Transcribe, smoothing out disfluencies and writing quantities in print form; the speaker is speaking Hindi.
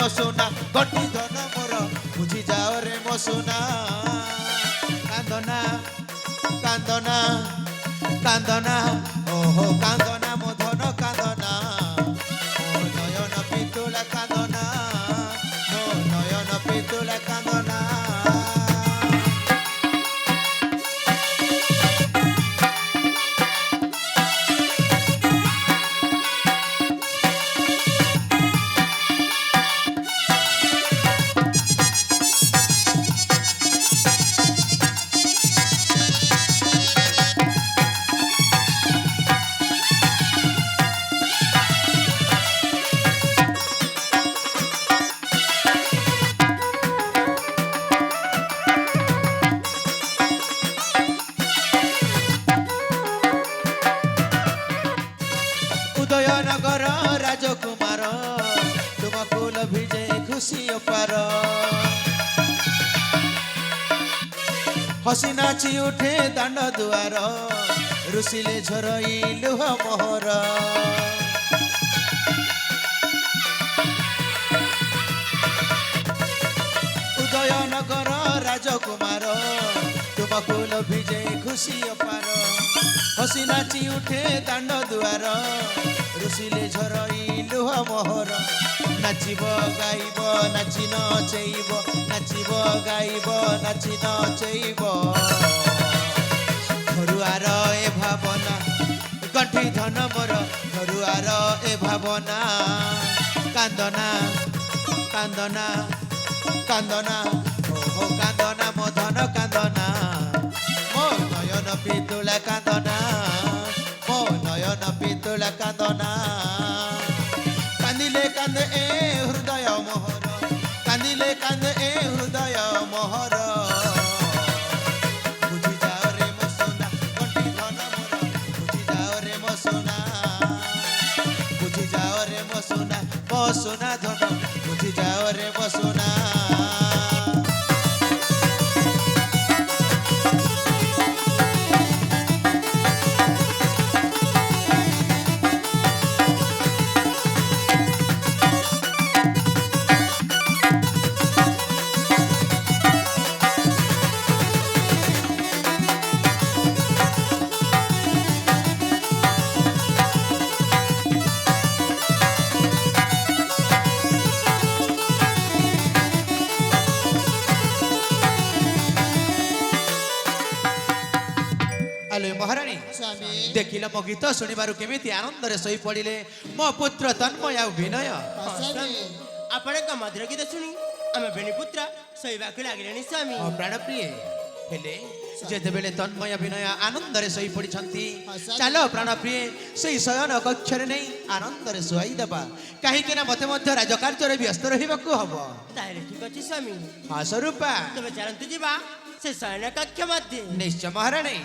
ମୋ ସୁନା ଗଣ୍ଠି ଧନ ମୋର ବୁଝି ଯାଅ ରେ ମୋ ସୁନା କାନ୍ଦନା କାନ୍ଦନା କାନ୍ଦନା ଓହୋ କାନ୍ଦନା ମୋ ଧନ କାନ୍ଦନା ମୋ ନୟନ ପିତୁଳା କାନ୍ଦନା ମୋ ନୟନ ପିତୁଳା କାନ୍ଦନା उदयनगर राजकुमार तुमको लभिजे खुशी अपार हसी नाची उठे दांड दुआर रुसिले झरई लुह मोहर उदयनगर राजकुमार तुमको लभिजे खुशी अपार हसी नाची उठे दांड दुआर रुसिले झरई लुह मोहर नाचिब गाइब नाची नचैब नाचिब गाइब नाची नचैब घरुआर ए भावना गंठी धन मोर घरुआर ए भावना कांदना कांदना कांदना ओहो कांदना मो धन कांदना मो नयन पितुला कांदना मो नयन पितुला कांदना कांदिले कांदे ए हृदय मोहर कांदिले कांदे ए हृदय मोहर बुझी जाओ रे मो सोना गंठी धन मोर बुझी जाओ रे मो सोना बुझी जाओ रे मो सोना धन बुझी जाओ रे मो सोना आलो महाराणी स्वामी देखिल मो गीत शुणिबारु केमिति आनंद रे सोई पड़िले मो पुत्र तन्मय आ विनय स्वामी आपण का मधुर गीत शुणी आम बेणीपुत्र शोवाक लगे स्वामी प्राण प्रिय हेले जेते बेले तन्मय विनय आनंद रे सोई पड़ी छंती स्वामी। चलो प्राण प्रिय सेई शयन कक्ष रे नहीं आनंद रे सोई देबा काहे कि ना मते मध्य राजकार्य रे व्यस्त रहिबाकू हबो तारे ठीक अछि स्वामी हां स्वरूपा तबे चलंतु जीवा से शयन कक्ष मध्ये निश्चय महाराणी